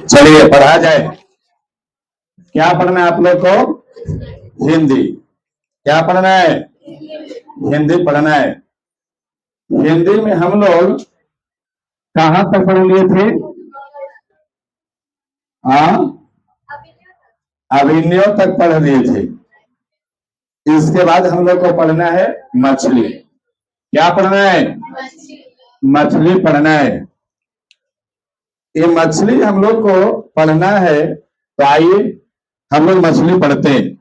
चलिए पढ़ा जाए। क्या पढ़ना है आप लोग को? हिंदी। क्या पढ़ना है? हिंदी पढ़ना है। हिंदी में हम लोग कहां तक पढ़ लिए थे? अभिनयों तक पढ़ लिए थे। इसके बाद हम लोग को पढ़ना है मछली। क्या पढ़ना है? मछली पढ़ना है। ये मछली हम लोग को पढ़ना है, तो आइए हम लोग मछली पढ़ते हैं।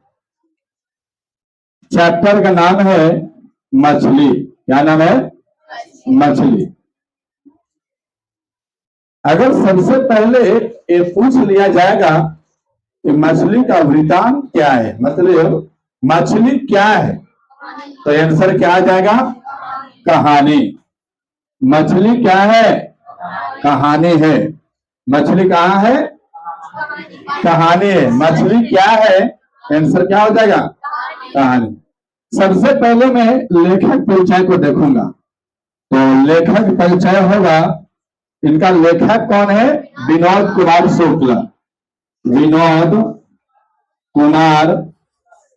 चैप्टर का नाम है मछली। क्या नाम है? मछली। अगर सबसे पहले ये पूछ लिया जाएगा कि मछली का वृतांत क्या है, मतलब मछली क्या है, तो आंसर क्या आ जाएगा? कहानी। मछली क्या है? कहानी है। मछली कहाँ है? कहानी है। मछली क्या है? आंसर क्या हो जाएगा? कहानी। सबसे पहले मैं लेखक परिचय को देखूंगा, तो लेखक परिचय होगा। इनका लेखक कौन है? विनोद कुमार शुक्ला। विनोद कुमार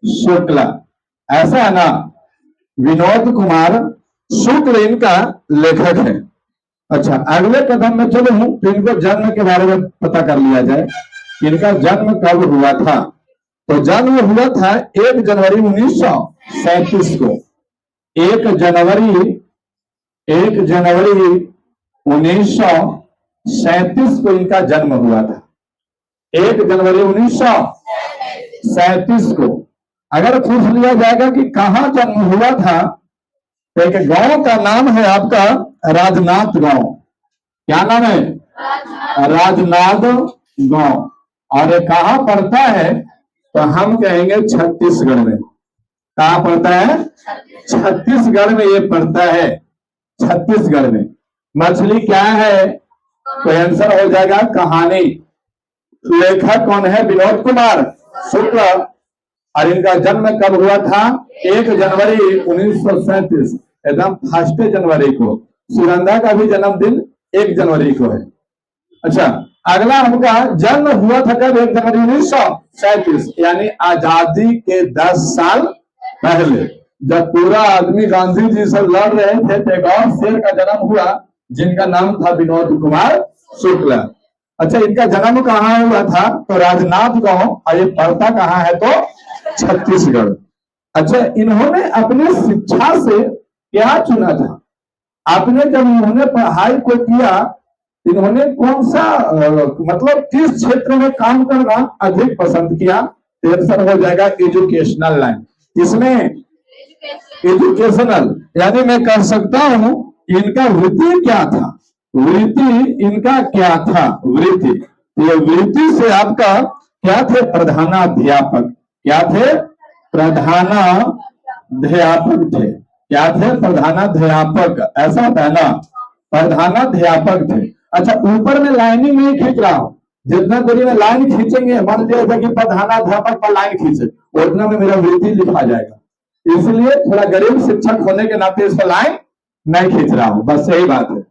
शुक्ला, ऐसा है ना? विनोद कुमार शुक्ल इनका लेखक है। अच्छा, अगले कदम में चलूं तो इनको जन्म के बारे में पता कर लिया जाए। इनका जन्म कब हुआ था? तो जन्म हुआ था 1 जनवरी 1937 को। 1 जनवरी 1937 को इनका जन्म हुआ था। 1 जनवरी 1937 को। अगर पूछ लिया जाएगा कि कहां जन्म हुआ था, तो एक गांव का नाम है आपका राजनाथ गांव। क्या नाम है? राजनाथ गांव। और ये कहां पड़ता है? तो हम कहेंगे छत्तीसगढ़ में। कहां पड़ता है? छत्तीसगढ़ में ये पड़ता है। छत्तीसगढ़ में। मछली क्या है? तो आंसर हो जाएगा कहानी। लेखक कौन है? विनोद कुमार शुक्ला। और इनका जन्म कब हुआ था? 1 जनवरी 1937, एकदम 1 जनवरी को। सुनंदा का भी जन्मदिन 1 जनवरी को है। अच्छा, अगला हमका जन्म हुआ था कब? 1 जनवरी 1937, यानी आजादी के 10 साल पहले, जब पूरा आदमी गांधी जी से लड़ रहे थे, तो एक और शेर का जन्म हुआ जिनका नाम था विनोद कुमार शुक्ला। अच्छा, इनका जन्म कहाँ हुआ था? तो राजनाथ गांव। और ये पड़ता कहाँ है? तो छत्तीसगढ़। अच्छा, इन्होंने अपनी शिक्षा से क्या चुना था? आपने जब इन्होंने पढ़ाई को किया, इन्होंने कौन सा मतलब किस क्षेत्र में काम करना अधिक पसंद किया? आंसर हो जाएगा एजुकेशनल लाइन। इसमें एजुकेशनल, यानी मैं कह सकता हूं इनका वृत्ति क्या था? वृत्ति इनका क्या था? वृत्ति, ये वृत्ति से आपका क्या थे? प्रधानाध्यापक। क्या थे? प्रधानाध्यापक थे। क्या थे? प्रधानाध्यापक। ऐसा था ना? प्रधानाध्यापक थे। अच्छा, ऊपर में लाइनिंग नहीं खींच रहा हूं। जितना देरी में लाइन खींचेंगे, मान लिया था कि प्रधानाध्यापक पर लाइन खींचे, उतना में मेरा वृत्ति लिखा जाएगा। इसलिए थोड़ा गरीब शिक्षक होने के नाते इस पर लाइन नहीं खींच रहा हूं, बस यही बात है।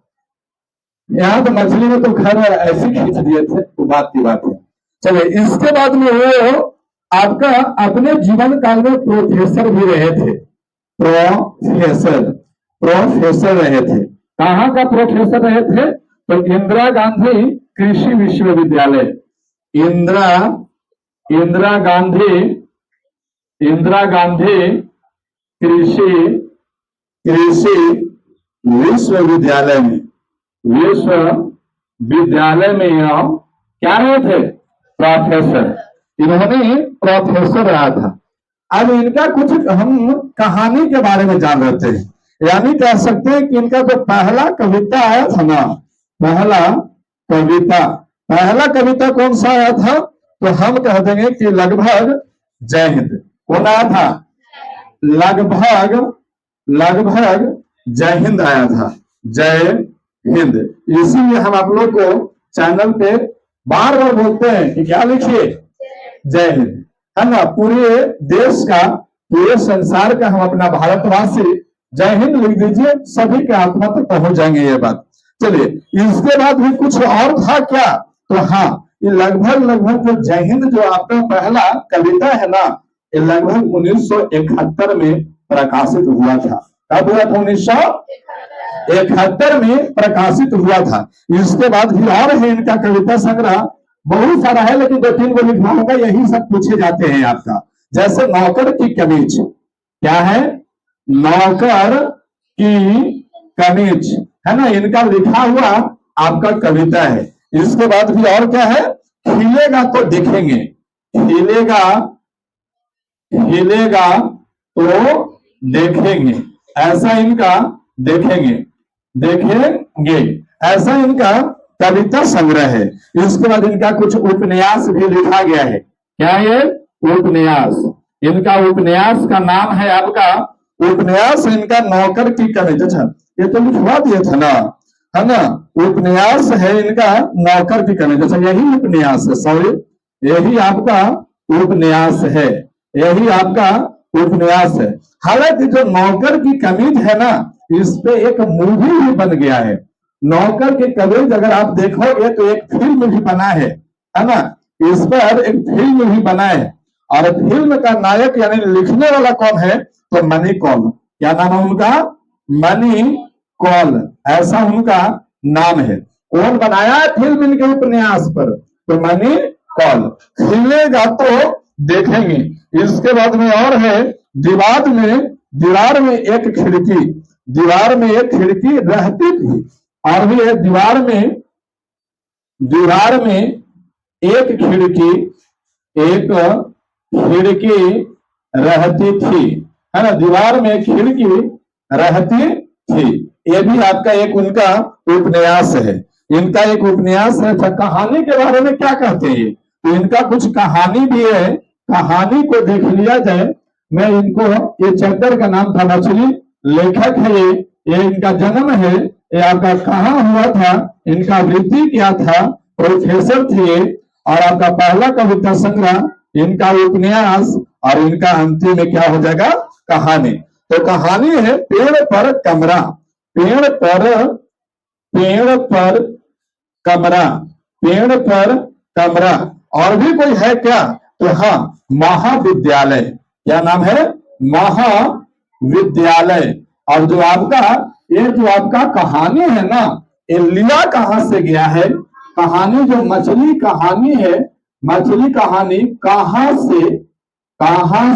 यहाँ तो मछली में तो खैर ऐसे खींच दिए थे, तो बात की बात है। चलिए, इसके बाद में वो आपका अपने जीवन काल में प्रोफेसर भी रहे थे। प्रोफेसर रहे थे। कहाँ का प्रोफेसर रहे थे? तो इंदिरा गांधी कृषि विश्वविद्यालय। इंदिरा गांधी कृषि विश्वविद्यालय में यह क्या रहे थे? प्रोफेसर। इन्होंने प्रोफेसर रहा था। अब इनका कुछ हम कहानी के बारे में जान रहे थे, यानी कह सकते हैं कि इनका जो पहला कविता आया था ना, पहला कविता कौन सा आया था? तो हम कह देंगे कि लगभग जय हिंद। कौन आया था? लगभग जय हिंद आया था। जय हिंद। इसीलिए हम आप लोग को चैनल पे बार बार बोलते हैं कि क्या लिखिए? जय हिंद, है ना? पूरे देश का, पूरे संसार का हम अपना भारतवासी जय हिंद लिख दीजिए, सभी के आत्मा तक पहुंच जाएंगे ये बात। चलिए, इसके बाद भी कुछ और था क्या? तो हाँ, ये लगभग लगभग जो जय हिंद जो आपका पहला कविता है ना, ये लगभग 1971 में प्रकाशित हुआ था। कब हुआ था? 1971 में प्रकाशित हुआ था। इसके बाद भी और है इनका कविता संग्रह, बहुत सारा है, लेकिन 2-3 को लिखवाऊंगा, यही सब पूछे जाते हैं आपका। जैसे नौकर की कमीज, क्या है? नौकर की कमीज है ना, इनका लिखा हुआ आपका कविता है। इसके बाद भी और क्या है? खिलेगा तो देखेंगे, खिलेगा, खिलेगा तो देखेंगे, ऐसा इनका देखेंगे, देखेंगे, ऐसा इनका कविता संग्रह है। इसके बाद इनका कुछ उपन्यास भी लिखा गया है। क्या ये? उपन्यास। इनका उपन्यास का नाम है आपका, उपन्यास इनका नौकर की कमीज। अच्छा, ये तो लिखवा दिए थे ना, है ना? उपन्यास है इनका नौकर की कमीज। अच्छा, यही उपन्यास है, सॉरी, यही आपका उपन्यास है, यही आपका उपन्यास है। हालांकि जो नौकर की कमीज है ना, इस पे एक मूवी भी बन गया है। नौकर की कमीज अगर आप देखोगे तो एक फिल्म भी बना है ना? इस पर एक फिल्म भी बना है, और फिल्म का नायक यानी लिखने वाला कौन है? तो मनी कौल। क्या नाम है उनका? मनी कौल, ऐसा उनका नाम है। कौन बनाया है फिल्म इनके उपन्यास पर? तो मनी कौल। खिलेगा तो देखेंगे। इसके बाद में और है, दीवार में एक खिड़की, दीवार में एक खिड़की रहती थी, और भी है दीवार में एक खिड़की, एक खिड़की रहती थी, है ना? दीवार में एक खिड़की रहती थी। ये भी आपका एक उनका उपन्यास है। इनका एक उपन्यास है। अच्छा, कहानी के बारे में क्या कहते हैं? तो इनका कुछ कहानी भी है, कहानी को देख लिया जाए। मैं इनको, ये चैप्टर का नाम था मछली, लेखक है ये इनका जन्म है, ये आपका कहाँ हुआ था, इनका वृत्ति क्या था, प्रोफेसर थे, और आपका पहला कविता संग्रह, इनका उपन्यास, और इनका अंतिम में क्या हो जाएगा? कहानी। तो कहानी है पेड़ पर कमरा, पेड़ पर कमरा, पेड़ पर कमरा। और भी कोई है क्या? तो हाँ, महाविद्यालय। क्या नाम है? महाविद्यालय। और जो आपका ये जो आपका कहानी है ना, ये लिया कहां से गया है? कहानी जो मछली कहानी है, मछली कहानी कहां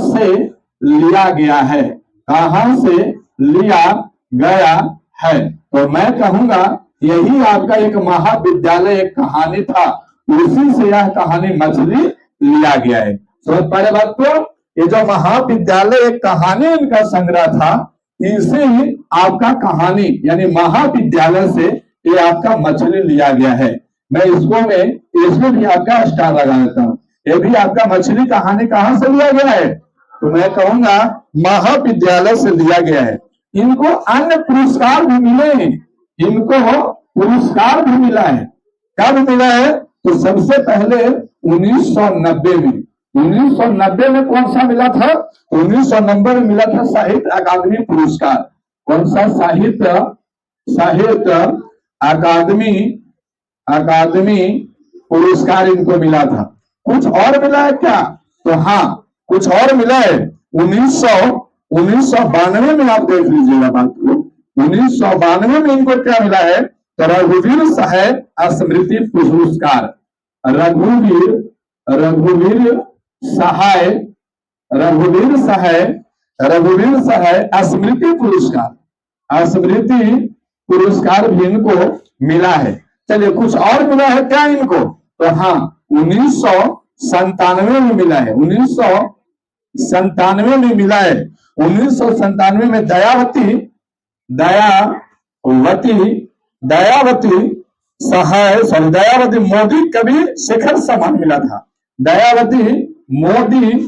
से लिया गया है, कहां से लिया गया है? तो मैं कहूंगा यही आपका एक महाविद्यालय एक कहानी था, उसी से यह कहानी मछली लिया गया है। समझ पा बात को? ये जो महाविद्यालय एक कहानी इनका संग्रह था, इसे ही आपका कहानी यानी महाविद्यालय से ये आपका मछली लिया गया है। मैं इसको भी आपका स्टार लगा देता हूँ। ये भी आपका मछली कहानी कहां से लिया गया है? तो मैं कहूंगा महाविद्यालय से लिया गया है। इनको अन्य पुरस्कार भी मिले हैं, इनको पुरस्कार भी मिला है। कब मिला है? तो सबसे पहले 1990 में, 1990 में कौन सा मिला था? 1990 में मिला था साहित्य अकादमी पुरस्कार। कौन सा? साहित्य अकादमी पुरस्कार इनको मिला था। कुछ और मिला है क्या? तो हाँ, कुछ और मिला है। 1992 में आप देख लीजिएगा बात को। 1992 में इनको क्या मिला है? तो रघुवीर सहाय स्मृति पुरस्कार, रघुवीर सहाय स्मृति पुरस्कार भी इनको मिला है। चलिए, कुछ और मिला है क्या इनको? तो हाँ, 1997 में मिला है, 1997 में मिला है। 1997 में दयावती मोदी कवि शेखर सम्मान मिला था। दयावती मोदी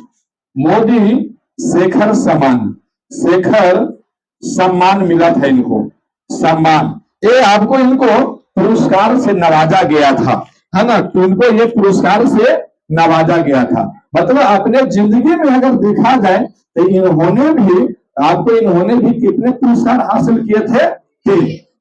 शेखर सम्मान मिला था इनको, सम्मान। ये आपको इनको पुरस्कार से नवाजा गया था, है ना? तो इनको ये पुरस्कार से नवाजा गया था। मतलब अपने जिंदगी में अगर देखा जाए तो इन्होंने भी कितने पुरस्कार हासिल किए थे?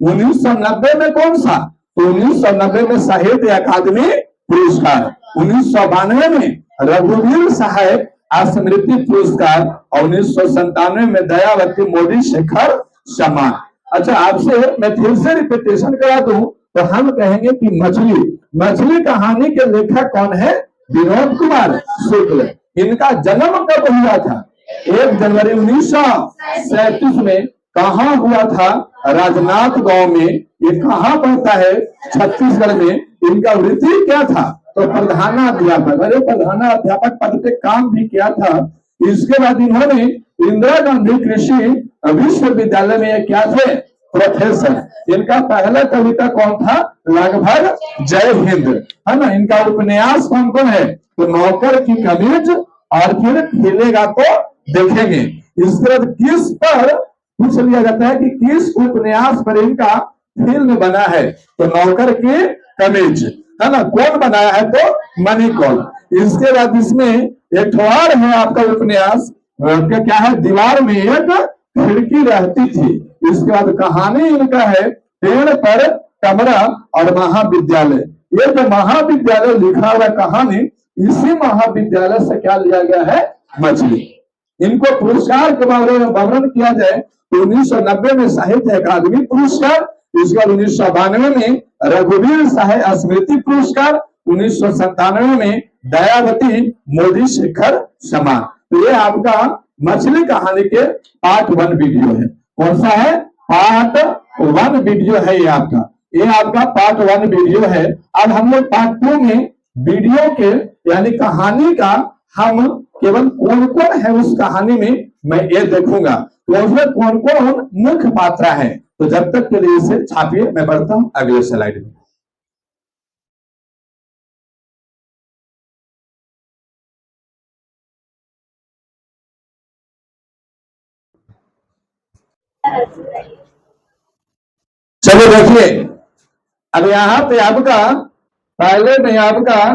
1990 में कौन सा? तो 1990 में साहित्य अकादमी पुरस्कार, 1992 में रघुवीर सहाय स्मृति पुरस्कार और 1997 में दयावती मोदी शेखर सम्मान। अच्छा, आपसे मैं फिर से रिपीटेशन करा दूं तो हम कहेंगे कि मछली कहानी के लेखक कौन है? विनोद कुमार शुक्ल। इनका जन्म कब हुआ था? 1 जनवरी 1937 में। कहाँ हुआ था? राजनाथ गांव में। ये कहाँ पड़ता है? छत्तीसगढ़ में। इनका वृत्ति क्या था? तो प्रधानाध्यापक। अरे प्रधानाध्यापक पद पे काम भी किया था। इसके बाद इन्होंने इंदिरा गांधी कृषि विश्वविद्यालय में क्या थे? प्रोफेसर। इनका पहला कविता कौन था? लगभग जय हिंद, है ना। इनका उपन्यास कौन कौन है? तो नौकर की कमीज और फिर खिलेगा तो देखेंगे। इसके बाद किस पर पूछ लिया जाता है कि किस उपन्यास पर इनका फिल्म बना है? तो नौकर की कमीज, है ना। कौन बनाया है? तो मणिकौल। इसके बाद इसमें एक और है आपका उपन्यास, क्या है? दीवार में एक खिड़की रहती थी। इसके बाद कहानी इनका है पेड़ पर कमरा और महाविद्यालय। ये जो महाविद्यालय लिखा हुआ कहानी, इसी महाविद्यालय से क्या लिया गया है? मछली। इनको पुरस्कार के बारे में वर्णन किया जाए तो 1990 में साहित्य अकादमी पुरस्कार, इसके बाद 1992 में रघुवीर सहाय स्मृति पुरस्कार, 1997 में दयावती मोदी शेखर सम्मान। तो ये आपका मछली कहानी के पार्ट 1 वीडियो है। कौन सा है? पार्ट 1 वीडियो है ये आपका पार्ट 1 वीडियो है। अब हम लोग पार्ट 2 में वीडियो के यानी कहानी का हम केवल कौन कौन है उस कहानी में मैं ये देखूंगा, तो उसमें कौन कौन मुख्य पात्र है। तो जब तक के लिए इसे छापिए, मैं बढ़ता हूं अगले स्लाइड में। चलो देखिए, अब यहाँ पे आपका पहले में आपका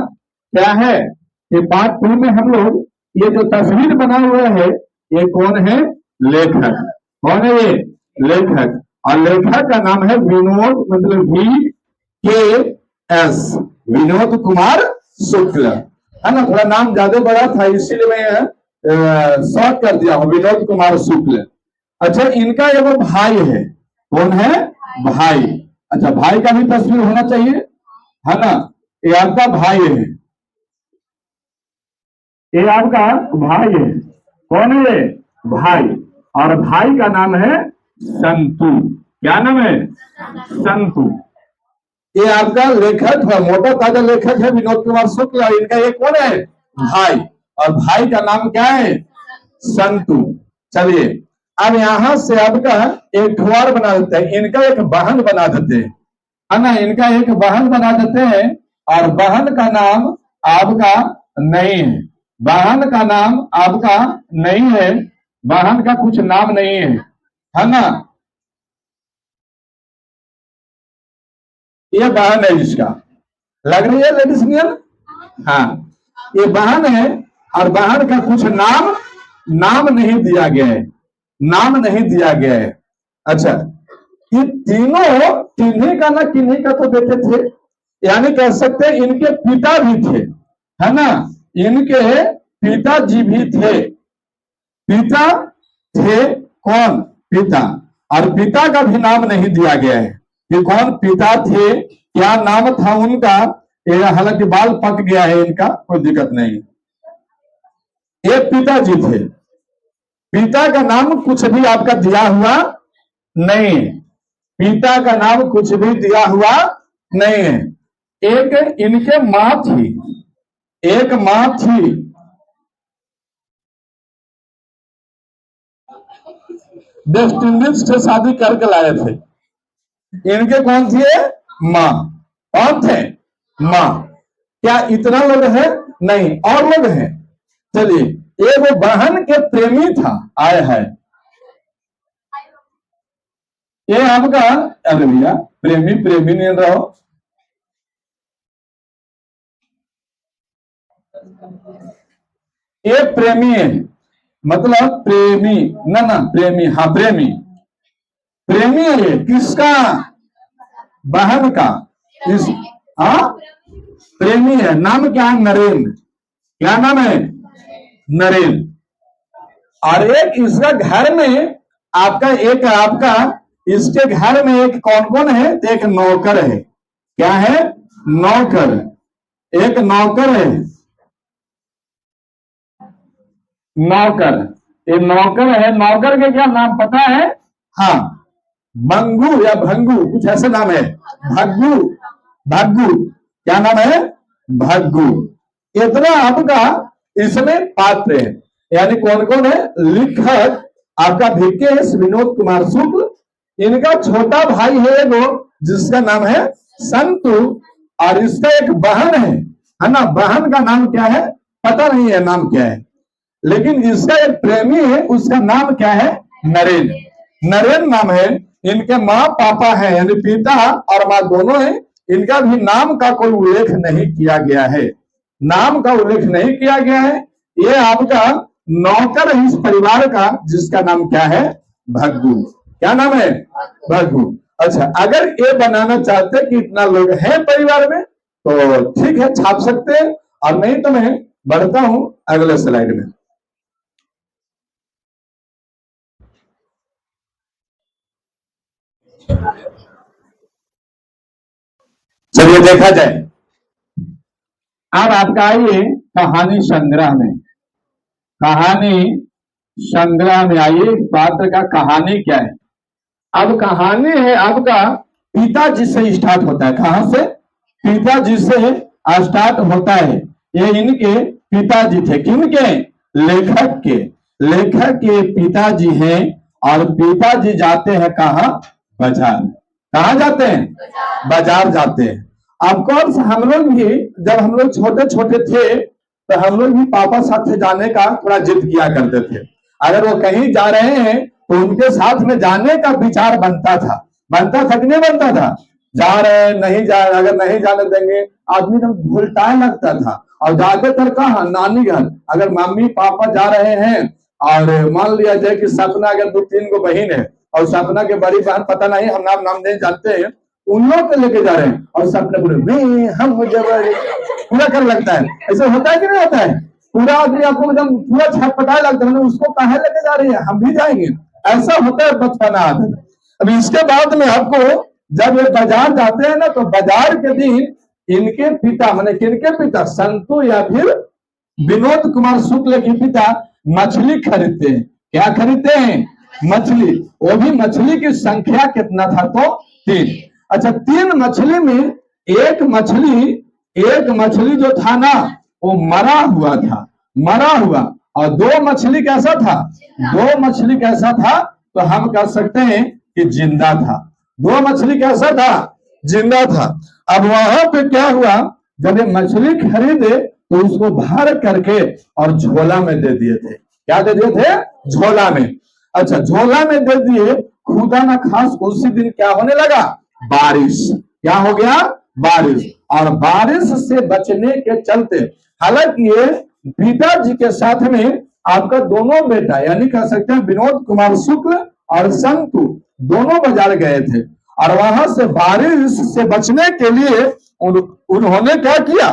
क्या है कि पार्ट 2 में हम लोग ये जो तस्वीर बना हुआ है ये कौन है? लेखक। कौन है ये? लेखक। और लेखक का नाम है विनोद, मतलब VKS, विनोद कुमार शुक्ल, है ना। थोड़ा नाम ज्यादा बड़ा था इसीलिए मैं शॉर्ट कर दिया हूं, विनोद कुमार शुक्ल। अच्छा, इनका एगो भाई है। कौन है? भाई। अच्छा, भाई का भी तस्वीर होना चाहिए, है ना। ये आपका भाई है, ये आपका भाई है। कौन है ये? भाई। और भाई का नाम है संतु। क्या नाम है? संतु। ये आपका लेखक है, मोटा ताजा लेखक है विनोद कुमार शुक्ल। इनका ये कौन है? भाई। और भाई का नाम क्या है? संतु। चलिए, अब यहां से आपका एक ठोर बना देते हैं, इनका एक वाहन बना देते हैं, है ना। इनका एक वाहन बना देते हैं और वाहन का नाम आपका नहीं है। वाहन का नाम आपका नहीं है, वाहन का कुछ नाम नहीं है ना। ये वाहन है जिसका, लग रही है लेडीज नियन। हाँ, ये वाहन है और वाहन का कुछ नाम नहीं दिया गया है, नाम नहीं दिया गया है। अच्छा, ये तीनों किन्हीं का ना किन्हीं का तो देखे थे, यानी कह सकते हैं इनके पिता भी थे, है ना। इनके पिताजी भी थे। पिता थे कौन? पिता। और पिता का भी नाम नहीं दिया गया है कि कौन पिता थे, क्या नाम था उनका। हालांकि बाल पक गया है इनका, कोई दिक्कत नहीं। ये पिताजी थे। पिता का नाम कुछ भी आपका दिया हुआ नहीं है, पिता का नाम कुछ भी दिया हुआ नहीं है। एक इनके मां थी, एक मां थी, वेस्ट इंडीज से शादी करके लाए थे। इनके कौन थे? मां। कौन थे? मां। क्या इतना लोग है? नहीं, और लोग हैं। चलिए, ये वो बहन के प्रेमी था, आए है ये आपका। अरे भैया, प्रेमी प्रेमी नहीं रहो, ये प्रेमी है, मतलब प्रेमी, ना ना प्रेमी, हाँ प्रेमी, प्रेमी है ये किसका? बहन का। इस प्रेमी है। नाम क्या है? नरेन। क्या नाम है? नरेन। और एक इसका घर में आपका इसके घर में एक कौन कौन है? तो एक नौकर है। क्या है? नौकर। एक नौकर है। नौकर। ये नौकर है। नौकर के क्या नाम पता है? हाँ, भंगू या भंगू, कुछ ऐसे नाम है। भग्गू। भग्गू। क्या नाम है? भग्गू। इतना आपका इसमें पात्र है। यानी कौन कौन है? लेखक आपका भिकेश विनोद कुमार शुक्ल। इनका छोटा भाई है एगो, जिसका नाम है संतु। और इसका एक बहन है ना? बहन का नाम क्या है? पता नहीं है नाम क्या है। लेकिन इसका एक प्रेमी है, उसका नाम क्या है? नरेन। नरेन नाम है। इनके माँ पापा है, यानी पिता और माँ दोनों है। इनका भी नाम का कोई उल्लेख नहीं किया गया है। नाम का उल्लेख नहीं किया गया है। ये आपका नौकर है इस परिवार का, जिसका नाम क्या है? भग्गू। क्या नाम है? भग्गू। अच्छा, अगर ये बनाना चाहते हैं कि इतना लोग हैं परिवार में, तो ठीक है, छाप सकते हैं। और नहीं तो मैं बढ़ता हूं अगले स्लाइड में। चलिए देखा जाए। अब आपका आइए कहानी संग्रह में। कहानी संग्रह में आइए। पात्र का कहानी क्या है? अब कहानी है आपका पिताजी से स्टार्ट होता है। कहां से? पिताजी से स्टार्ट होता है। ये इनके पिताजी थे। किनके? लेखक के। लेखक के पिताजी हैं। और पिताजी जाते हैं कहा? बाजार। कहा जाते हैं? बाजार जाते हैं। ऑफकोर्स हम लोग भी, जब हम लोग छोटे छोटे थे, तो हम लोग भी पापा साथ जाने का थोड़ा जिद किया करते थे। अगर वो कहीं जा रहे हैं तो उनके साथ में जाने का विचार बनता था। बनता था कि नहीं बनता था? जा रहे हैं, नहीं जा रहे, अगर नहीं जाने देंगे आदमी तो घुलटाए लगता था। और ज्यादातर कहा? नानी घर। अगर मम्मी पापा जा रहे हैं, और मान लिया जाए कि सपना अगर 2-3 को बहन है, और सपना के बड़ी बहन पता नहीं, हम नाम नहीं जानते हैं, उन लोग को लेके जा रहे हैं, और सपने पूरे मैं हम पूरा कर लगता है। ऐसा होता है कि नहीं होता है? पूरा आदमी आपको एकदम पूरा छटपटाए लगता है, उसको कहा लेके जा रही है, हम भी जाएंगे। ऐसा होता है बचपना आदमी। अभी इसके बाद में आपको जब ये बाजार जाते हैं ना, तो बाजार के दिन इनके पिता, माने किनके पिता? संतु या फिर विनोद कुमार शुक्ल के पिता मछली खरीदते हैं। क्या खरीदते हैं? मछली। वो भी मछली की संख्या कितना था? तो 3। अच्छा, 3 मछली में एक मछली जो था ना, वो मरा हुआ था। मरा हुआ। और 2 मछली कैसा था? 2 मछली कैसा था? तो हम कह सकते हैं कि जिंदा था। 2 मछली कैसा था? जिंदा था। अब वहां पे क्या हुआ? जब ये मछली खरीदे तो उसको भर करके और झोला में दे दिए थे। क्या दे दिए थे? झोला में। अच्छा, झोला में दे दिए। खुदा ना खास उसी दिन क्या होने लगा? बारिश। क्या हो गया? बारिश। और बारिश से बचने के चलते, हालांकि ये पिताजी के साथ में आपका दोनों बेटा, यानी कह सकते हैं विनोद कुमार शुक्ल और संतु, दोनों बाजार गए थे। और वहां से बारिश से बचने के लिए उन्होंने क्या किया?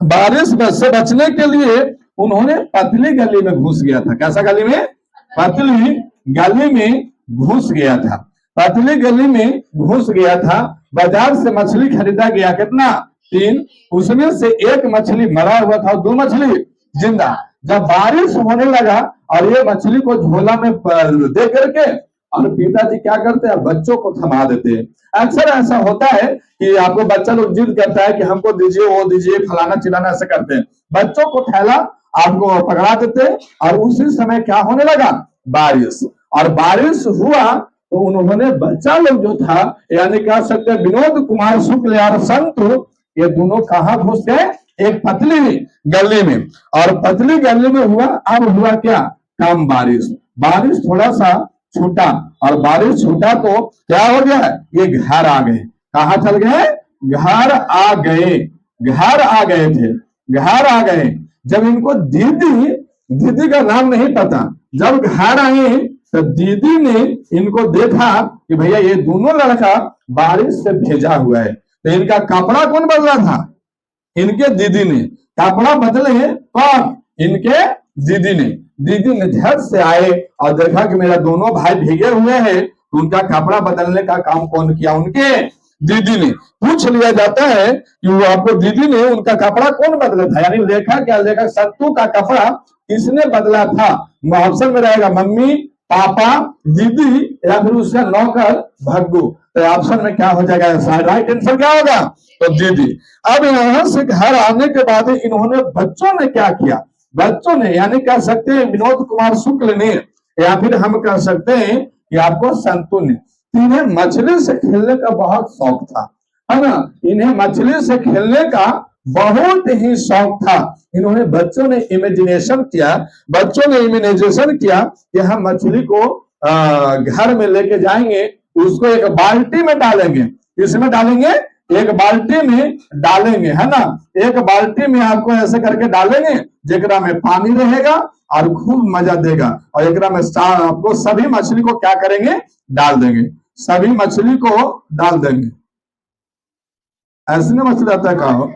बारिश से बचने के लिए उन्होंने पतली गली में घुस गया था। कैसा गली में? पतली गली में घुस गया था। पतली गली में घुस गया था। बाजार से मछली खरीदा गया। कितना? 3। उसमें से 1 मछली मरा हुआ था और 2 मछली जिंदा। जब बारिश होने लगा और ये मछली को झोला में दे करके, और पिताजी क्या करते हैं? बच्चों को थमा देते हैं। अक्सर ऐसा होता है कि आपको बच्चा लोग जिद करता है कि हमको दीजिए, वो दीजिए, फलाना चिलाना, ऐसा करते हैं। बच्चों को थैला आपको पकड़ा देते, और उसी समय क्या होने लगा? बारिश। और बारिश हुआ तो उन्होंने बच्चा लोग जो था, यानी कह सकते हैं विनोद कुमार शुक्ल और संतु, ये दोनों कहां घुस गए? एक पतली गली में। और पतली गली में हुआ, अब हुआ क्या? कम बारिश। बारिश थोड़ा सा छूटा, और बारिश छूटा तो क्या हो गया? ये घर आ गए। कहां चल गए? घर आ गए। घर आ गए थे। घर आ गए। जब इनको दीदी का नाम नहीं पता, जब घर आई तो दीदी ने इनको देखा कि भैया ये दोनों लड़का बारिश से भेजा हुआ है, तो इनका कपड़ा कौन बदला था? इनके दीदी ने। कपड़ा बदले कौन? इनके दीदी ने। दीदी ने झट से आए और देखा कि मेरा दोनों भाई भीगे हुए हैं, तो उनका कपड़ा बदलने का काम कौन किया? उनके दीदी ने। पूछ लिया जाता है कि वो आपको दीदी ने उनका कपड़ा कौन बदला था, यानी लेखक क्या लेखक संतू का कपड़ा किसने बदला था? ऑप्शन में रहेगा मम्मी, पापा, दीदी या फिर उसका नौकर भग्गू। तो ऑप्शन में क्या हो जाएगा? राइट आंसर क्या होगा? तो दीदी। अब यहां से घर आने के बाद इन्होंने बच्चों ने क्या किया? बच्चों ने यानी कह सकते हैं विनोद कुमार शुक्ल ने, या फिर हम कह सकते हैं कि आपको संतू ने, इन्हें मछली से खेलने का बहुत शौक था, है ना? इन्हें मछली से खेलने का बहुत ही शौक था। इन्होंने बच्चों ने इमेजिनेशन किया, कि हम मछली को घर में लेके जाएंगे, उसको एक बाल्टी में डालेंगे। इसमें डालेंगे, एक बाल्टी में डालेंगे, है ना? एक बाल्टी में आपको ऐसे करके डालेंगे जेकरा में पानी रहेगा और खूब मजा देगा, और एकरा में आपको सभी मछली को क्या करेंगे? डाल देंगे, सभी मछली को डाल देंगे। ऐसे में मछली आता है, कहा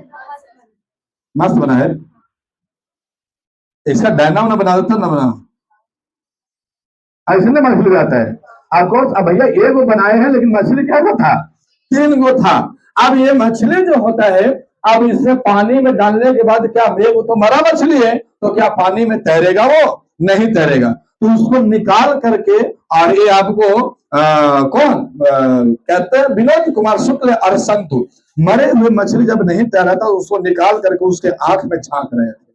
मस्त बना है इसका डायना उन्हें बना देता ना बना, ऐसे में मछली आता है आपको। अब भैया एक वो बनाए हैं, लेकिन मछली क्या वो था? 3 गो था। अब ये मछली जो होता है, अब इसे पानी में डालने के बाद क्या वो तो मरा मछली है, तो क्या पानी में तैरेगा? वो नहीं तैरेगा। तो उसको निकाल करके, और ये आपको कौन कहते हैं? विनोद कुमार शुक्ल और संतू मरे हुए मछली जब नहीं तैरा था, उसको निकाल करके उसके आंख में झांक रहे थे।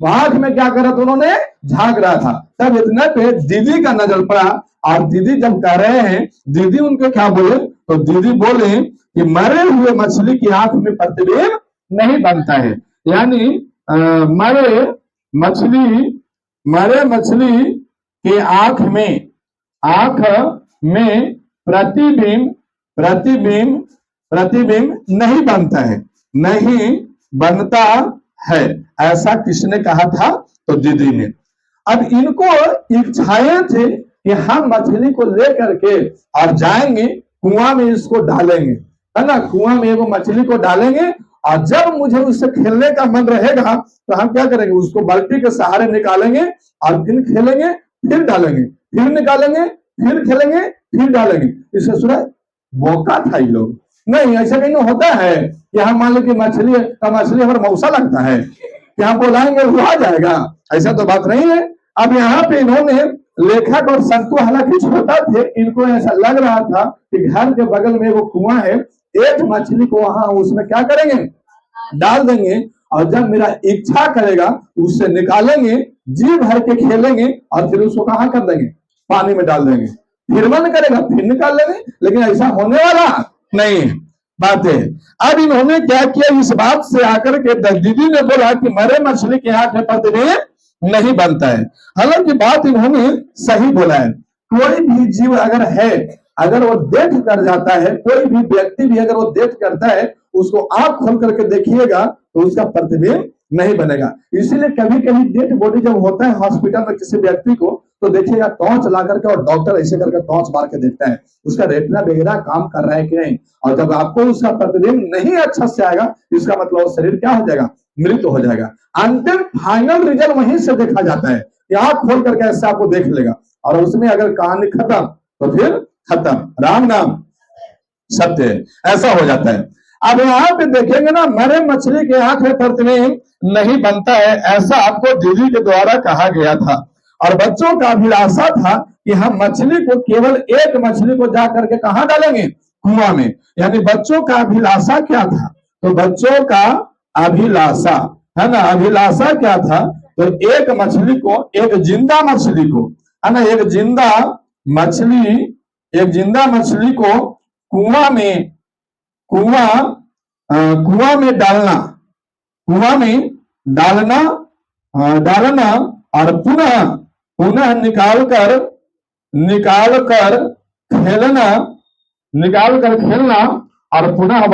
आंख में क्या कर रहा था? उन्होंने झांक रहा था। तब इतने पे दीदी का नजर पड़ा, और दीदी जब कह रहे हैं, दीदी उनके क्या बोले? तो दीदी बोले कि मरे हुए मछली की आंख में प्रतिबिंब नहीं बनता है, यानी मरे मछली के आंख में प्रतिबिंब नहीं बनता है, नहीं बनता है। ऐसा किसने कहा था? तो दीदी ने। अब इनको इच्छाएं थे कि हम मछली को लेकर के और जाएंगे कुआं में, इसको डालेंगे, है ना? कुआं में वो मछली को डालेंगे, और जब मुझे उससे खेलने का मन रहेगा तो हम क्या करेंगे? उसको बाल्टी के सहारे निकालेंगे और फिर खेलेंगे, फिर डालेंगे, फिर निकालेंगे, फिर खेलेंगे, फिर डालेंगे। इससे सुना मौका था ये लोग। नहीं, ऐसा कहीं होता है कि हम मान लो कि मछली हमारा मौसा लगता है कि हम बुलाएंगे वो आ जाएगा, ऐसा तो बात नहीं है। अब यहाँ पे इन्होंने लेखक और संतू हालांकि छोटा थे, इनको ऐसा लग रहा था कि घर के बगल में वो कुआं है, एक मछली को वहां उसमें क्या करेंगे? डाल देंगे, और जब मेरा इच्छा करेगा उससे निकालेंगे, जी भर के खेलेंगे, और फिर उसको कहां कर देंगे? पानी में डाल देंगे। फिर मन करेगा फिर निकाल लेंगे, लेकिन ऐसा होने वाला नहीं बात है। अब इन्होंने क्या किया? इस बात से आकर के दीदी ने बोला कि मरे मछली के आंख में प्रतिबिंब नहीं बनता है। हालांकि बात इन्होंने सही बोला है। कोई भी जीव अगर है, अगर वो डेथ कर जाता है, कोई भी व्यक्ति भी अगर वो डेथ करता है, उसको आंख खोल करके देखिएगा तो उसका प्रतिबिंब नहीं बनेगा। इसीलिए कभी कभी डेथ बॉडी जब होता है हॉस्पिटल में किसी व्यक्ति को, तो देखिएगा टॉर्च ला करके, और डॉक्टर ऐसे करके टॉर्च मार के देखता है उसका रेटिना वगैरह काम कर रहा है कि नहीं। और जब आपको उसका प्रतिबिंब नहीं अच्छा से आएगा, इसका मतलब शरीर क्या हो जाएगा? मृत हो जाएगा। अंतिम फाइनल रिजल्ट वहीं से देखा जाता है कि आंख खोल करके ऐसे आपको देख लेगा, और उसमें अगर कहानी खत्म तो फिर खत्म, राम नाम सत्य है, ऐसा हो जाता है। अब यहाँ पे देखेंगे ना, मरे मछली के आंख में प्रतिबिंब नहीं बनता है, ऐसा आपको दीदी के द्वारा कहा गया था। और बच्चों का अभिलाषा था कि हम मछली को, केवल एक मछली को जा करके कहां डालेंगे? कुआं में। यानी बच्चों का अभिलाषा क्या था? तो बच्चों का अभिलाषा, है ना, अभिलाषा क्या था? तो एक मछली को, एक जिंदा मछली को, है ना, एक जिंदा मछली को कुआं में डालना, और पुनः निकाल कर खेलना, और पुनः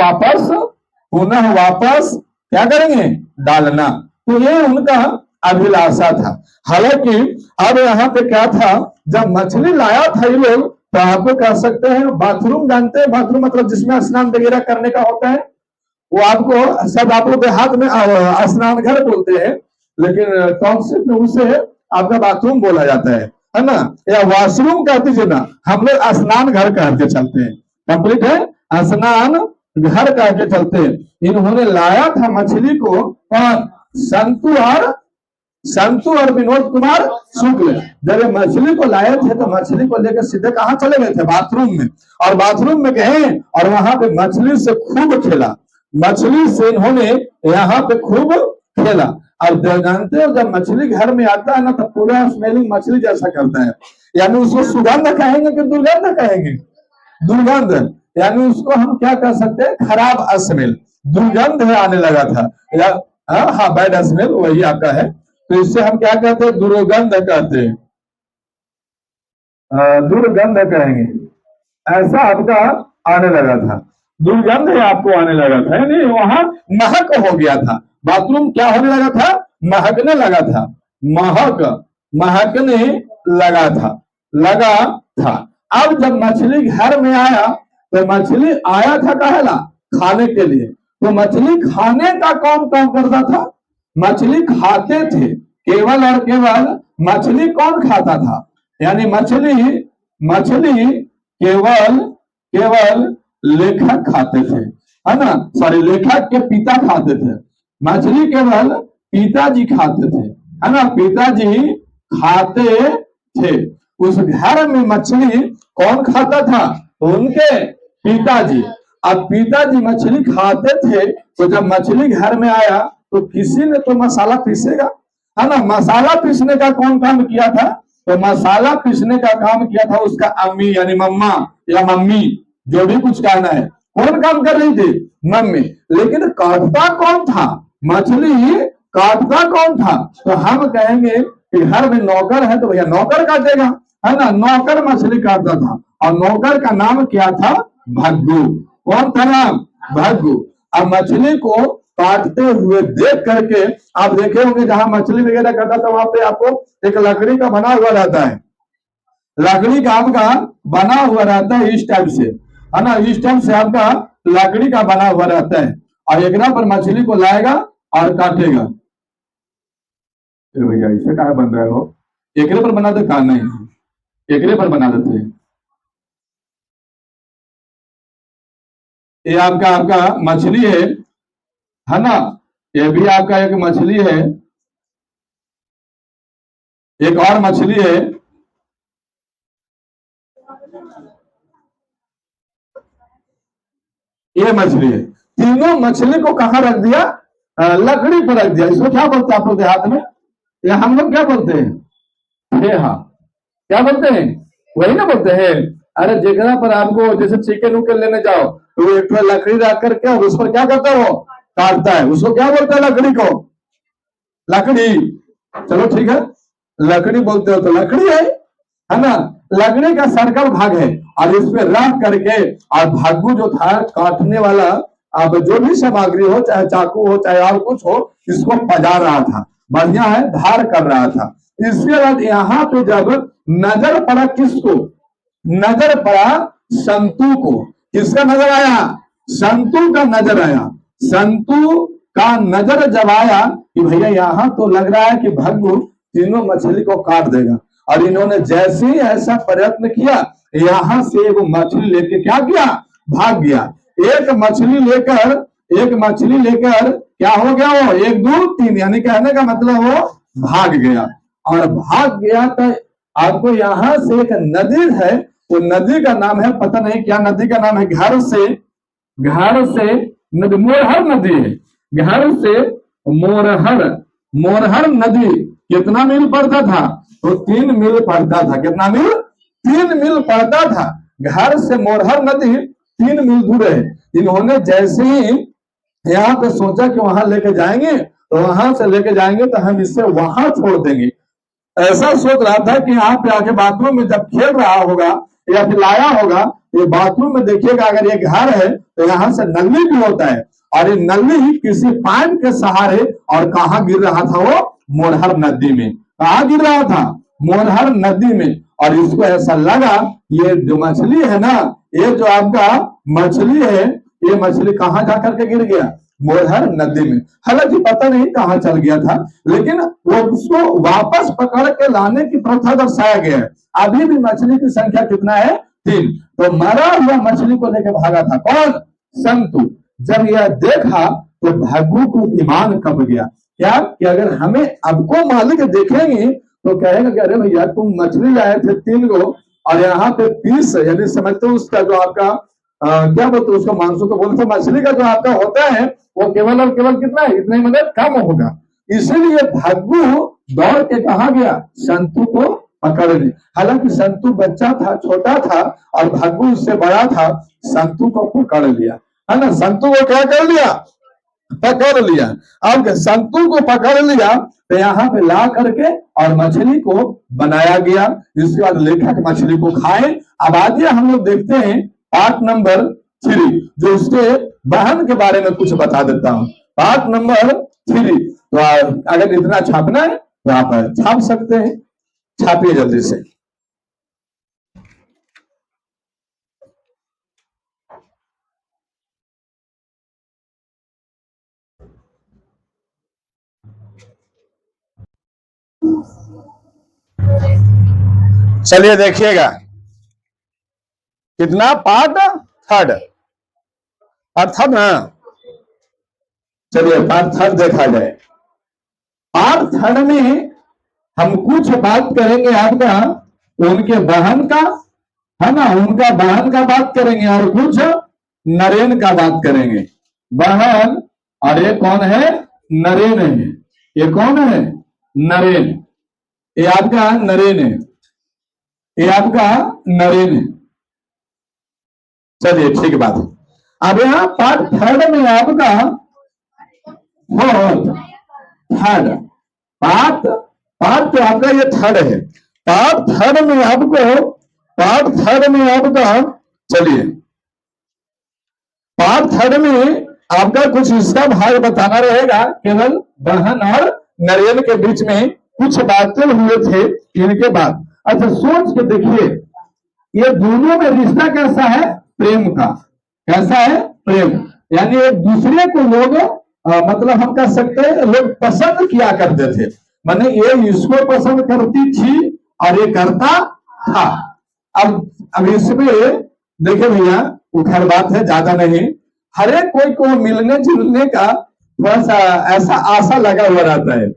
वापस क्या करेंगे? डालना। तो ये उनका अभिलाषा था। हालांकि अब यहाँ पे क्या था, जब मछली लाया था ये लोग, तो आपको कह सकते हैं बाथरूम जानते हैं, बाथरूम मतलब जिसमें स्नान वगैरह करने का होता है, वो आपको सब आप लोग देहात में स्नान घर बोलते हैं, लेकिन टॉनशिप में उसे आपका बाथरूम बोला जाता है ना, या वॉशरूम कह दीजिए ना, हम लोग स्नान घर कह के चलते हैं। कंप्लीट है, स्नान घर कह के चलते हैं। इन्होंने लाया था मछली को, और संतु और विनोद कुमार शुक्ल जब ये मछली को लाए थे, तो मछली को लेकर सीधे कहाँ चले गए थे, बाथरूम में। और बाथरूम में गए और वहां पे मछली से खूब खेला, मछली से इन्होंने यहाँ पे खूब खेला। और जानते हो जब मछली घर में आता है ना, तो पूरा स्मेलिंग मछली जैसा करता है, यानी उसको सुगंध कहेंगे कि दुर्गंध कहेंगे, दुर्गंध, यानी उसको हम क्या कर सकते हैं, खराब स्मेल, दुर्गंध है आने लगा था, या हाँ बैड स्मेल वही आपका है, तो इससे हम क्या कहते हैं, दुर्गंध कहते हैं, दुर्गंध कहेंगे, ऐसा आपका आने लगा था, दुर्गंध आपको आने लगा था, यानी वहां महक हो गया था, बाथरूम क्या होने लगा था, महकने लगा था, महकने लगा था। अब जब मछली घर में आया, तो मछली आया था कहला खाने के लिए, तो मछली खाने का कौन काम करता था, मछली खाते थे, केवल और केवल मछली कौन खाता था, यानी मछली केवल लेखक खाते थे, है ना, सॉरी लेखक के पिता खाते थे, मछली केवल पिताजी खाते थे, है ना, पिताजी खाते थे। उस घर में मछली कौन खाता था, उनके पिताजी। अब पिताजी मछली खाते थे, तो जब मछली घर में आया, तो किसी ने तो मसाला पीसेगा, है ना, मसाला पीसने का कौन काम किया था, तो मसाला पीसने का काम किया था उसका अम्मी, यानी मम्मा या मम्मी, जो भी कुछ कहना है, कौन काम कर रही थी, मम्मी। लेकिन काटता कौन था, मछली काटता कौन था, तो हम कहेंगे कि घर में नौकर है, तो भैया नौकर काटेगा, है ना, नौकर मछली काटता था, और नौकर का नाम क्या था, भग्गू। कौन था नाम, भग्गू। अब मछली को काटते हुए देख करके आप देखे होंगे, जहां मछली वगैरह काटा था, वहां पे आपको एक लकड़ी का बना हुआ रहता है, लकड़ी का आपका बना हुआ रहता है इस टाइप से, है ना, इस टाइप से आपका लकड़ी का बना हुआ रहता है, और एक पर मछली को लाएगा और काटेगा। भैया इसे कहा बन रहा है, हो एकरे पर बना दे, कहा नहीं, एकरे पर बना देते हैं। ये आपका मछली है ना, ये भी आपका एक मछली है, एक और मछली है, ये मछली है। तीनों मछली को कहाँ रख दिया, लकड़ी पर रख दिया। इसको क्या बोलते हैं आप लोग देहात में, या हम लोग क्या बोलते हैं, हाँ क्या बोलते हैं, वही ना बोलते हैं। अरे जगह पर आपको जैसे चिकन उकन लेने जाओ, तो वो एक लकड़ी रख करके और उस पर क्या करता है, वो काटता है, उसको क्या बोलता है, लकड़ी को, लकड़ी, चलो ठीक है, लकड़ी बोलते हो तो लकड़ी है ना, लकड़ी का सर्कल भाग है, और इस पे रख करके, और भागू जो था काटने वाला, अब जो भी सामग्री हो, चाहे चाकू हो चाहे और कुछ हो, इसको पजा रहा था, बढ़िया है, धार कर रहा था। इसके बाद यहाँ पे जब नजर पड़ा किसको, नजर पड़ा संतु को, किसका नजर आया, संतु का नजर आया, संतु का नजर जब आया कि भैया यहाँ तो लग रहा है कि भग्गू तीनों मछली को काट देगा, और इन्होंने जैसे ही ऐसा प्रयत्न किया, यहाँ से वो मछली लेके क्या किया, भाग गया। एक मछली लेकर क्या हो गया, वो 1 2 3, यानी कहने का मतलब वो भाग गया, और भाग गया। तो आपको यहाँ से एक नदी है, वो नदी का नाम है, पता नहीं क्या नदी का नाम है, घर से नदी, मोरहर नदी है, घर से मोरहर नदी कितना मील पड़ता था, तो 3 मील पड़ता था, कितना मील, 3 मील पड़ता था, घर से मोरहर नदी 3 मील दूर है। इन्होंने जैसे ही यहाँ पे सोचा कि वहां लेके जाएंगे, तो वहां से लेके जाएंगे तो हम इससे वहां छोड़ देंगे, ऐसा सोच रहा था कि यहाँ पे आके बाथरूम में जब खेल रहा होगा या फिर लाया होगा, ये बाथरूम में देखिएगा, अगर ये घर है तो यहाँ से नली भी होता है, और ये नली किसी पाइप के सहारे और कहाँ गिर रहा था वो? मोरहर नदी में। कहाँ गिर रहा था? मोरहर नदी में। और इसको ऐसा लगा ये जो मछली है ना, ये जो आपका मछली है, ये मछली कहाँ जा करके गिर गया? मोरहर नदी में। हालांकि पता नहीं कहाँ चल गया था, लेकिन वो उसको वापस पकड़ के लाने की प्रथा दर्शाया गया है। अभी भी मछली की संख्या कितना है? 3। तो मरा हुआ मछली को लेकर भागा था कौन? संतु। जब यह देखा तो भग्गू को ईमान कब गया। क्या कि अगर हमें आपको मालिक देखेंगे तो कहेगा कि अरे भैया तुम मछली लाए थे 3 गो और यहाँ पे पीस, यानी समझते हो उसका जो आपका क्या बोलते उसको मांसों को बोलते मछली का जो आपका होता है वो केवल और केवल कितना है? इतने मतलब कम होगा। इसीलिए भग्गू दौड़ के कहा गया? संतु को पकड़ने। हालांकि संतु बच्चा था, छोटा था, और भग्गू उससे बड़ा था। संतु को पकड़ लिया, है ना? संतु को क्या कर लिया? पकड़ लिया। अब संतु को पकड़ लिया तो यहाँ पे ला करके और मछली को बनाया गया। इसके बाद लेखक मछली को खाए। अब आगे हम लोग देखते हैं पार्ट नंबर 3, जो उसके बहन के बारे में कुछ बता देता हूं। Part number 3। तो अगर इतना छापना है तो आप छाप सकते हैं, छापिए जल्दी से। चलिए देखिएगा कितना? पार्ट 3। पार्ट 3 ना? चलिए पार्ट 3 देखा जाए। पार्ट 3 में हम कुछ बात करेंगे आपका उनके बहन का, है ना? उनका बहन का बात करेंगे और कुछ नरेन का बात करेंगे। बहन, और ये कौन है? नरेन है। ये कौन है? नरेन। ये आपका नरेन है, ये आपका नरेन है। चलिए ठीक बात है। अब यहाँ पार्ट 3 में आपका थर्ड पार्ट तो आपका ये 3 है। पार्ट 3 में आपका चलिए पार्ट 3 में आपका कुछ इसका भाग बताना रहेगा। केवल बहन और नरेन के बीच में कुछ बातें हुए थे इनके बाद। अच्छा सोच के देखिए, ये दोनों में रिश्ता कैसा है? प्रेम का। कैसा है? प्रेम। यानी एक दूसरे को लोग मतलब हम कह सकते हैं लोग पसंद किया करते थे। माने ये इसको पसंद करती थी और ये करता था। अब इसमें देखिए भैया, उखड़ बात है, ज्यादा नहीं। हर एक कोई को मिलने जुलने का थोड़ा सा ऐसा आशा लगा हुआ रहता है।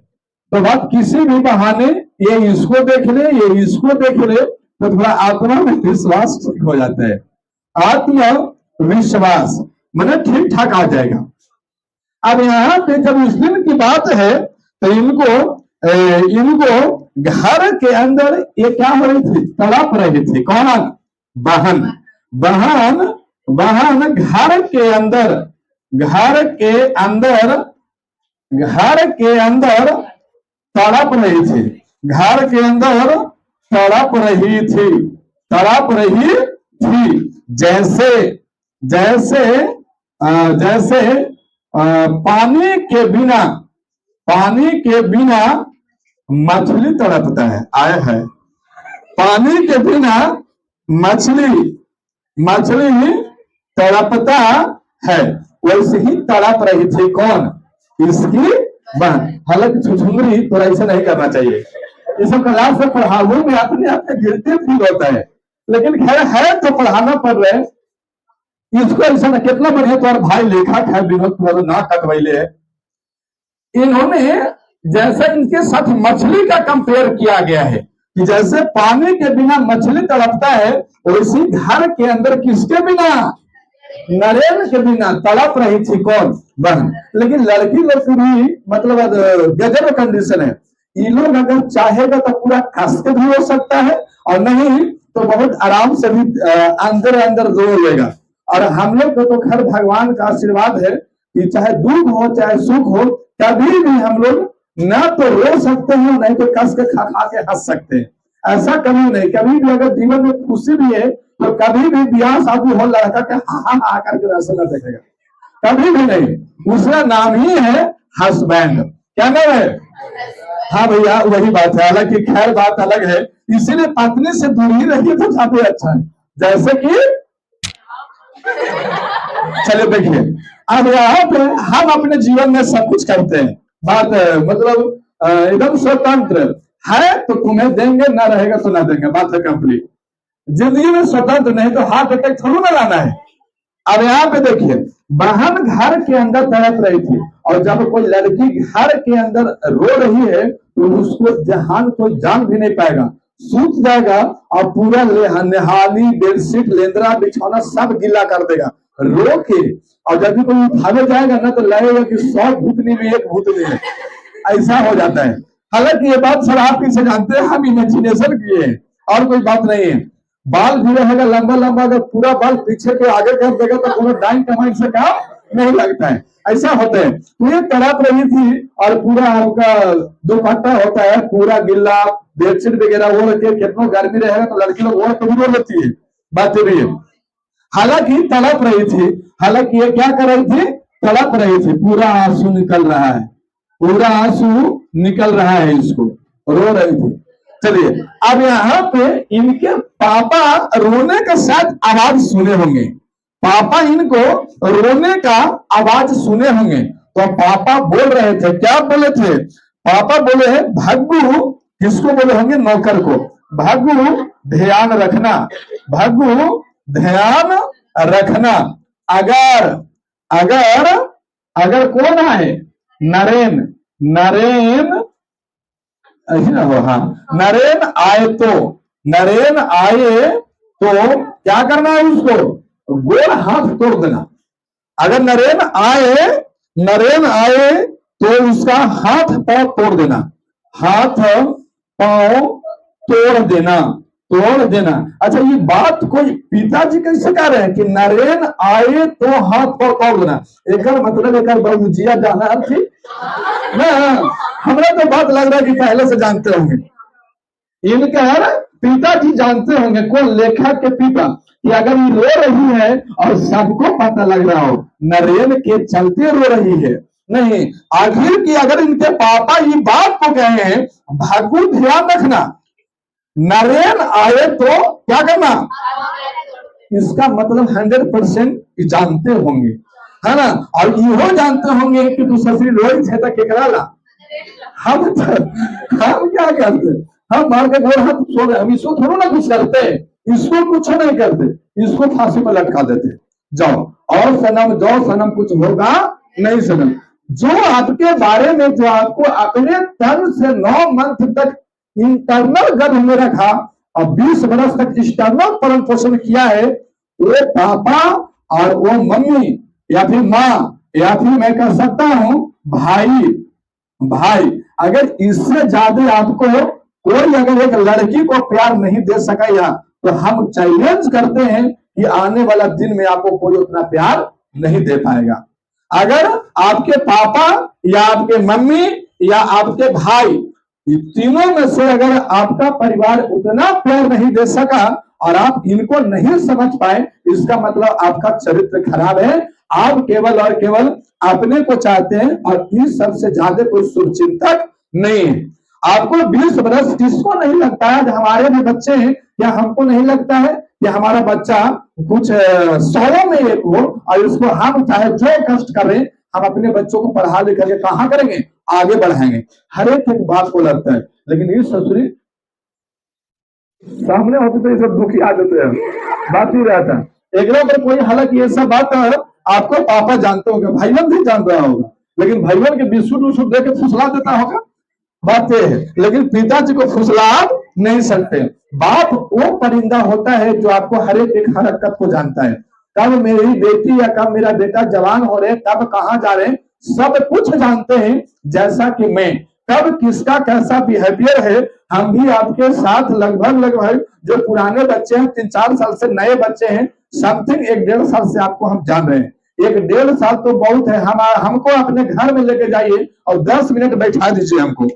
तो बात किसी भी बहाने ये इसको देख ले, ये इसको देख ले, तो थोड़ा आत्मा में विश्वास ठीक हो जाता है। आत्मविश्वास माने ठीक ठाक आ जाएगा। अब यहाँ पे जब उस दिन की बात है तो इनको घर के अंदर ये क्या हो रही थी? तड़प रही थी। कौन? बहन। बहन घर के अंदर तड़प रही थी। घर के अंदर तड़प रही थी। जैसे पानी के बिना मछली तड़पता है। आया है पानी के बिना मछली तड़पता है, वैसे ही तड़प रही थी। कौन? इसकी बहन। हालांकि छुछुंदरी तो ऐसा नहीं करना चाहिए। इस सब क्लास से पढ़ाओ में अपने आप में गिरते फील होता है, लेकिन खैर है तो पढ़ाना पड़ रहा है। इसको ऐसा कितना बढ़िया तो भाई लेखक है विनोद ना कटवैले है। इन्होंने जैसे इनके साथ मछली का कंपेयर किया गया है कि जैसे पानी के बिना मछली तड़पता है, वैसे घर के अंदर किसके बिना? नरेन के बिना तड़प रही थी। कौन? बहन। लेकिन लड़की भी मतलब गजब कंडीशन है। ये लोग अगर चाहेगा तो पूरा कस के भी हो सकता है, और नहीं तो बहुत आराम से भी अंदर जोड़ लेगा। और हम लोग को तो खैर भगवान का आशीर्वाद है कि चाहे दुख हो चाहे सुख हो, कभी भी हम लोग ना तो रो सकते हैं, नहीं तो कस के खा के हंस सकते हैं। ऐसा कभी नहीं। कभी भी अगर जीवन में खुशी भी है तो कभी भी ब्याह शादी हो लड़का के हा करके ऐसा ना देखेगा। कभी भी नहीं। उसका नाम ही है हस्बैंड। क्या नाम है? हाँ भैया वही बात है, हालांकि खैर बात अलग है, इसीलिए पत्नी से दूर ही रहिए तो काफी अच्छा है। जैसे कि चलिए देखिए, अब यहाँ पे हम अपने जीवन में सब कुछ करते हैं, बात मतलब एकदम स्वतंत्र है तो तुम्हें देंगे, ना रहेगा तो ना देंगे, बात है कंप्लीट। जिंदगी में स्वतंत्र नहीं तो हार्ट अटैक थोड़ा ना लाना है। अब यहाँ पे देखिए, बहन घर के अंदर तड़प रही थी, और जब कोई लड़की घर के अंदर रो रही है तो उसको जहान कोई जान भी नहीं पाएगा, सूत जाएगा और पूरा नेहाली बेडशीट लेंदरा बिछौना सब गीला कर देगा रो के। और जब भी कोई उठावे जाएगा ना तो लगेगा कि 100 भूतनी में एक भूतनी है, ऐसा हो जाता है। हालांकि ये बात सब आप पीछे जानते हैं, हम इमेजिनेशन किए हैं और कोई बात नहीं है। बाल भी रहेगा लंबा लंबा, अगर पूरा बाल पीछे के आगे कर देगा तो पूरा डाइन कमाई से काम नहीं लगता है, ऐसा होता है। तो ये तड़प रही थी और पूरा आपका दुपट्टा होता है पूरा गिल्ला, बेडशीट वगैरह ओढ़ के, कितना गर्मी रहेगा तो लड़की लोग ओढ़ तो भी रो लेती है, बात भी है। हालांकि तड़प रही थी, हालांकि ये क्या कर रही थी? तड़प रही थी, पूरा आंसू निकल रहा है, पूरा आंसू निकल रहा है, इसको रो रही थी। चलिए अब यहाँ पे इनके पापा रोने का शायद आवाज सुने होंगे, पापा इनको रोने का आवाज सुने होंगे, तो पापा बोल रहे थे, क्या बोले थे? पापा बोले हैं भग्गू, किसको बोले होंगे? नौकर को। भग्गू ध्यान रखना, भग्गू ध्यान रखना, अगर अगर अगर कौन आए? नरेन, नरेन हाँ, नरेन आए तो, नरेन आए तो क्या करना है? उसको गोर हाथ तोड़ देना। अगर नरेन आए, नरेन आए तो उसका हाथ पांव तोड़ देना, हाथ पांव तोड़ देना, तोड़ देना। अच्छा ये बात कोई पिताजी कैसे कह रहे हैं कि नरेन आए तो हाथ पांव तोड़ देना? एक मतलब एक बहुजिया जाना थी ना, हमें तो बात लग रहा है कि पहले से जानते होंगे, इनका पिताजी जानते होंगे, कौन? लेखक के पिता, कि अगर ये रो रही है और सबको पता लग रहा हो नरेन के चलते रो रही है, नहीं आखिर की अगर इनके पापा ये बात को कहे हैं भागू ध्यान रखना, नरेन आए तो क्या करना, इसका मतलब 100% जानते होंगे, है ना? और यो जानते होंगे कि तू ससुरी रोहित है तो केकराला, हम क्या करते? हम मार के गोर हाथ छोड़, हम इसको थोड़ा ना कुछ करते, इसको कुछ नहीं करते, इसको फांसी पर लटका देते, जाओ और सनम जाओ सनम, कुछ होगा नहीं सनम। जो आपके बारे में, जो आपको अपने तन से 9 मंथ तक इंटरनल गर्भ में रखा और 20 वर्ष तक एक्सटर्नल पालन पोषण किया है, वो पापा और वो मम्मी या फिर माँ या फिर मैं कह सकता हूं भाई, भाई अगर इससे ज्यादा आपको कोई अगर एक लड़की को प्यार नहीं दे सकेगा तो हम चैलेंज करते हैं कि आने वाला दिन में आपको कोई उतना प्यार नहीं दे पाएगा। अगर आपके पापा या आपके मम्मी या आपके भाई, तीनों में से अगर आपका परिवार उतना प्यार नहीं दे सका और आप इनको नहीं समझ पाए, इसका मतलब आपका चरित्र खराब है। आप केवल और केवल अपने को चाहते हैं और इस सबसे ज्यादा कोई शुभचिंतक नहीं है। आपको 20 वर्ष किसको नहीं लगता है? हमारे भी बच्चे हैं, या हमको नहीं लगता है कि हमारा बच्चा कुछ 100 में एक हो और इसको हम चाहे जो कष्ट करें, हम अपने बच्चों को पढ़ा लिखा के कहां करेंगे, आगे बढ़ाएंगे, हर एक बात को लगता है। लेकिन ये ससुरी सामने होती तो ये सब दुखी आ जाते हैं, बात ही रहता है एक पर कोई। हालांकि ये सब बात आपको पापा जानते होंगे, भाईबन भी जान रहा होगा, लेकिन भाईबन के बिस्कुट उस्कुट दे के फुसला देता होगा, बात यह है। लेकिन पिताजी को फुसला नहीं सकते। बाप वो परिंदा होता है जो आपको हर एक हरकत को जानता है, कब मेरी बेटी या कब मेरा बेटा जवान हो रहे, कब कहां जा रहे, सब कुछ जानते हैं। जैसा कि मैं कब किसका कैसा बिहेवियर है, हम भी आपके साथ लगभग लगभग जो पुराने बच्चे हैं 3-4 साल से नए बच्चे हैं, समथिंग 1-1.5 साल से आपको हम जान रहे हैं। 1-1.5 साल तो बहुत है। हमको अपने घर में लेके जाइए और 10 मिनट बैठा दीजिए, हमको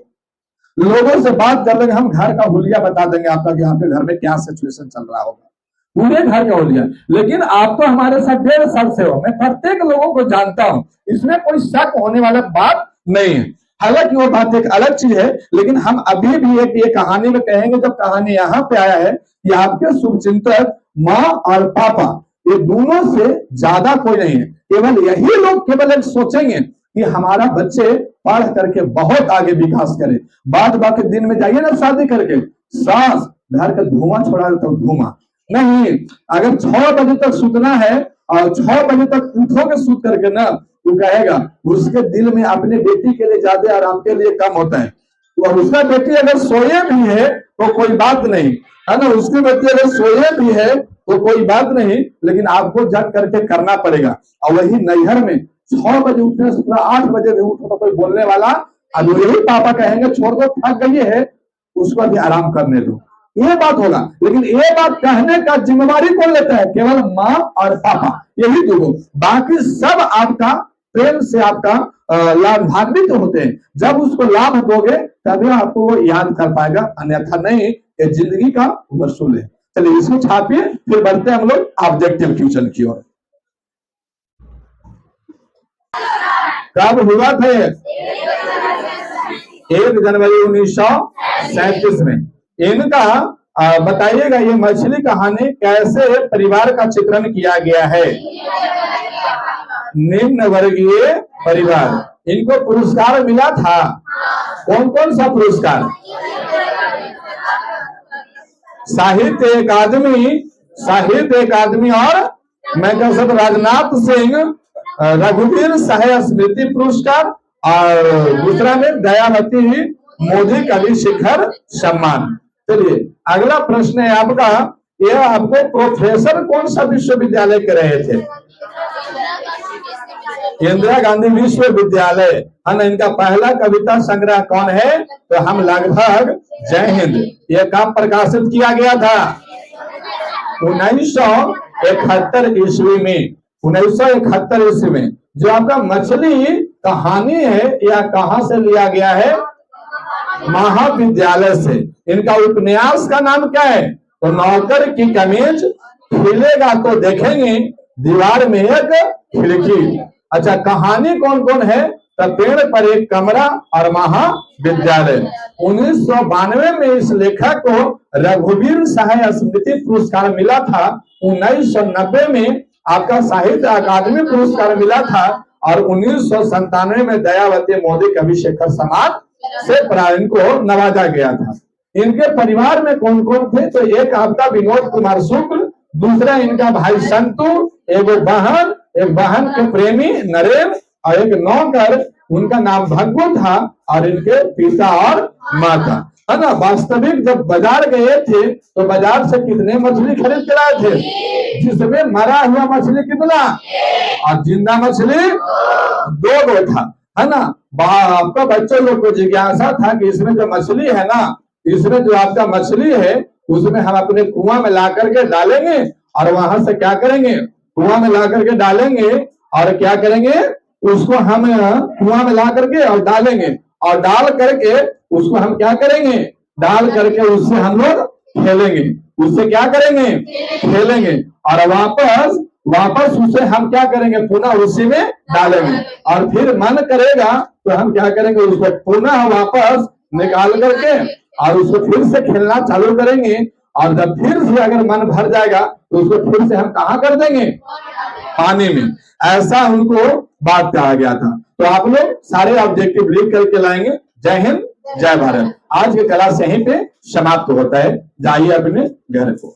लोगों से बात कर लेंगे, हम घर का हुलिया बता देंगे आपका कि आपके घर में क्या सिचुएशन चल रहा होगा। पूरे घर का हो लिया। लेकिन आप तो हमारे साथ 1.5 साल से हो, मैं प्रत्येक लोगों को जानता हूं, इसमें कोई शक होने वाला बात नहीं है। हालांकि वो बात एक अलग चीज है, लेकिन हम अभी भी एक ये कहानी में कहेंगे, जब कहानी यहाँ पे आया है कि आपके शुभचिंतक माँ और पापा ये दोनों से ज्यादा कोई नहीं है। केवल यही लोग केवल एक सोचेंगे कि हमारा बच्चे पढ़ करके बहुत आगे विकास करे। बाद बाकी दिन में जाइए ना शादी करके, सास घर का धुआं छोड़ा तो धुआं नहीं। अगर 6 बजे तक सूतना है और 6 बजे तक उठोगे सूत करके ना, तो कहेगा उसके दिल में अपने बेटी के लिए ज्यादा और आपके लिए कम होता है। तो उसका बेटी अगर सोए भी है तो कोई बात नहीं है ना, उसकी बेटी अगर सोए भी है तो कोई बात नहीं, लेकिन आपको जग करके करना पड़ेगा। और वही नैहर में 6 बजे उठने से 8 बजे भी उठो तो कोई बोलने वाला, अब यही पापा कहेंगे छोड़ दो, थक गई है, उसको भी आराम करने दो, ये बात होगा। लेकिन ये बात कहने का जिम्मेवारी कौन लेता है? केवल माँ और पापा, यही दो। बाकी सब आपका प्रेम से आपका लाभान्वित होते हैं। जब उसको लाभ दोगे तभी आपको वो याद कर पाएगा, अन्यथा नहीं। ये जिंदगी का वसूल है। चलिए इसको छापिए, फिर बढ़ते हैं हम लोग ऑब्जेक्टिव क्वेश्चन की ओर। कब हुआ था? 1 जनवरी 1937 में। इनका बताइएगा, ये मछली कहानी कैसे परिवार का चित्रण किया गया है? निम्न वर्गीय परिवार। इनको पुरस्कार मिला था, कौन कौन सा पुरस्कार? साहित्य अकादमी और मैं कह सकता राजनाथ सिंह रघुवीर सहाय स्मृति पुरस्कार, और दूसरा में दयावती मोदी कवि शिखर सम्मान। चलिए अगला प्रश्न है आपका, यह आपको प्रोफेसर कौन सा विश्वविद्यालय के रहे थे? इंदिरा गांधी विश्वविद्यालय है ना। इनका पहला कविता संग्रह कौन है? तो हम लगभग जय हिंद, यह कब प्रकाशित किया गया था? 1971 ईस्वी में। 1971 ईस्वी में। जो आपका मछली कहानी है यह कहां से लिया गया है? महाविद्यालय से। इनका उपन्यास का नाम क्या है? तो नौकर की कमीज खिलेगा तो देखेंगे दीवार में एक खिड़की। अच्छा, कहानी कौन कौन है? तो पेड़ पर एक कमरा और महाविद्यालय। 1992 में इस लेखक को रघुवीर सहाय स्मृति पुरस्कार मिला था। 1990 में आपका साहित्य अकादमी पुरस्कार मिला था, और 1997 में दयावती मोदी कवि शिखर सम्मान से इनको नवाजा गया था। इनके परिवार में कौन कौन थे? तो एक आपका विनोद कुमार शुक्ल, दूसरा इनका भाई संतु, एक बहन के प्रेमी नरेन, और एक नौकर, उनका नाम भग्गू था, और इनके पिता और माता है ना। वास्तविक जब बाजार गए थे तो बाजार से कितने मछली खरीद के लाए थे? जिसमें मरा हुआ मछली कितना और जिंदा मछली 2 था, है ना। आपका बच्चों लोग को जिज्ञासा था कि इसमें जो मछली है ना, इसमें जो आपका मछली है उसमें हम अपने कुआं में ला करके डालेंगे, और वहां से क्या करेंगे? कुआं में ला करके डालेंगे, और क्या करेंगे? उसको हम कुआं में ला करके और डालेंगे, और डाल करके उसको हम क्या करेंगे? डाल करके उससे हम लोग खेलेंगे। उससे क्या करेंगे? खेलेंगे, और वापस उसे हम क्या करेंगे? पुनः उसी में डालेंगे, और फिर मन करेगा तो हम क्या करेंगे? उसको पुनः वापस निकाल करके और उसको फिर से खेलना चालू करेंगे, और जब फिर से अगर मन भर जाएगा तो उसको फिर से हम कहाँ कर देंगे? पानी में। ऐसा उनको बात कहा गया था। तो आप लोग सारे ऑब्जेक्टिव लिख करके लाएंगे। जय हिंद, जय भारत। आज की क्लास यहीं पे समाप्त होता है। जाइए अपने घर को।